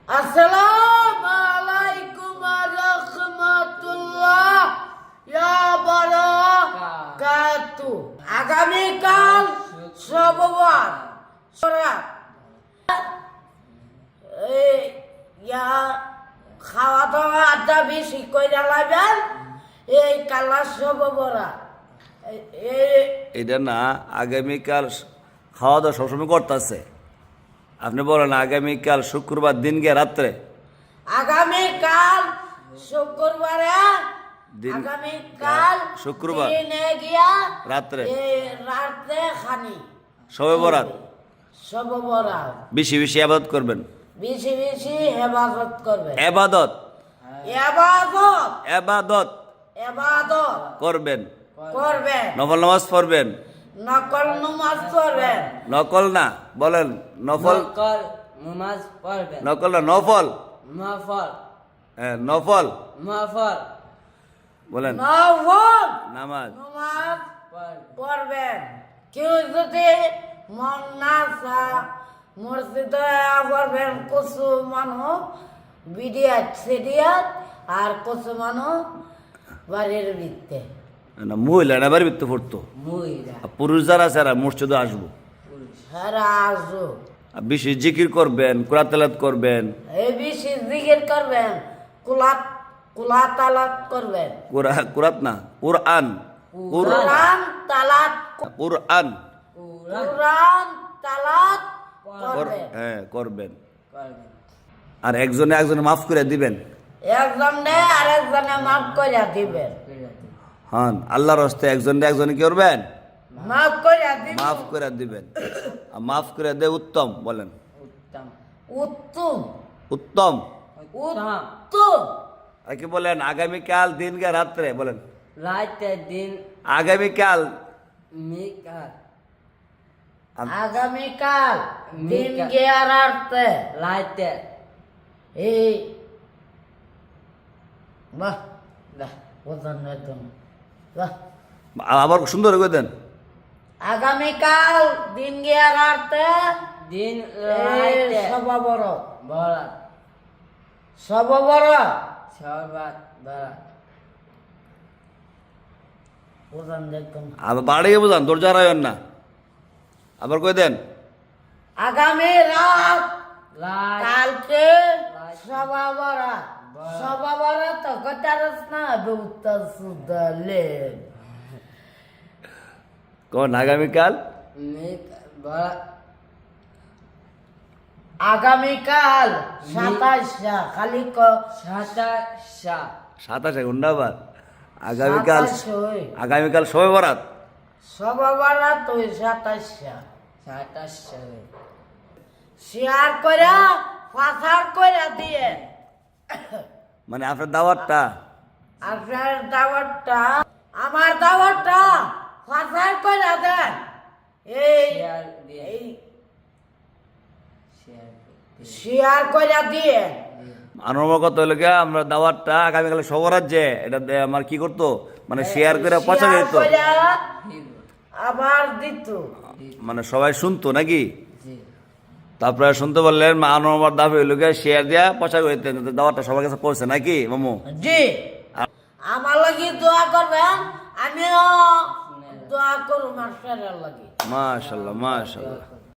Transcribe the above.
আসসালামু আলাইকুম রাহমাতুল্লাহ ইয়া বারাকাতু। আগামীকাল সোমবার খাওয়া দাওয়া আড্ডা বেশি কইরা লাগবেন। এই কালা সোমবরা এটা না, আগামীকাল খাওয়া দাওয়া সবসময় করতেছে। আপনি বলেন আগামীকাল শুক্রবার দিন গিয়ে রাত্রে, আগামীকাল শুক্রবারে দিন আগামীকাল শুক্রবার দিনে গিয়া রাত্রে রাত্রে খানি সবে বরাত সোমবরা বেশি বেশি আবাদত করবেন। বেশি বেশি হেফাজত করবেন। এবাদত এবাদত এবাদত এবাদত করবেন, করবেন। নফল নামাজ পড়বেন। নকল নামাজ পড়বেন। নকল না, বলেন নফল। নকল নামাজ পড়বেন। নকল না, নফল। নফল হ্যাঁ, নফল নফল বলেন নফল নামাজ নামাজ পড়বেন। পড়বেন। কেউ যদি মন না চায় মসজিদে পড়বেন, কিছু মানুষ বিডিয়াত সিডিয়াত আর কিছু মানুষ বাড়ির ভিত্তে না, মহিলা না বাড়ির ভিতরে পড়তো। মহিলা আর পুরুষ যারা আছে এরা মসজিদে আসবো। পুরুষ সারা আসো আর বেশি জিকির করবেন, কোরআন তেলাওয়াত করবেন, এই বেশি জিকির করবেন, কুলাত কুলা তালাত করবেন। কুরাত না, কোরআন। কোরআন তালাত কোরআন কোরআন তালাত করবেন। হ্যাঁ করবেন। করবেন। আর একজনে একজনে মাফ করে দিবেন। একজনে আরেকজনে মাফ করে দিবেন। হ্যাঁ, আল্লাহর হস্তে একজনে একজনে কি করবেন? মাফ করে দিবেন। মাফ করে দিবেন। আর মাফ করে দে উত্তম, বলেন উত্তম উত্তম উত্তম। উত্তম আর কি বলেন? আগামীকাল দিন গে রাত্রে বলেন রাতের দিন আগামীকাল মিকাল আগামীকাল দিন গিয়ারাতে রাতে এই বাহ বাহ, বোঝান একদম বাহ। আবার সুন্দর করে দেন। আগামীকাল দিন গিয়ারাতে দিন রাতে সবা বড় বরাত সবা বড় সবাত বরাত বোঝান একদম। আবার বাড়িয়ে বোঝান, দরজা রাখবেন না। আবার কই দেন আগামী রাত রাত কালকে সবা বড় সবা বড় তো কটারস না বেউত্তর সুদলেন কোন আগামীকাল? বরাত আগামীকাল 27 খালি সাতাশা 27 ঘন্টা আবার আগামীকাল। 27 আগামীকাল সবে বরাত। সবাবারা তো 27 সাতাশা শেয়ার করে পাচার করে দিয়ে মানে আপনার দাওয়াতটা আপনার দাওয়াতটা আমার দাওয়াতটা পাচার করে দেন। এই শেয়ার দিয়ে এই শেয়ার শেয়ার করে দিয়ে আমার কথা হলো গিয়া, আমরা দাওয়াতটা আগামীকাল সবরাত যে এটা আমার কি করতো, মানে শেয়ার করে পচা শেয়ার যেত, করে দিব আবার দিত। মানে সবাই শুনতো নাকি। জি তারপরে শুনতে বললেন আমার দাবি হইলো গিয়া শেয়ার দিয়া পচা করে দিতেন, দাওয়াতটা সবার কাছে পৌঁছে নাকি মামু। জি আমার লাগি দোয়া করবেন, আমিও দোয়া করুন আপনার লাগি। মাশাল্লাহ মাশাল্লাহ।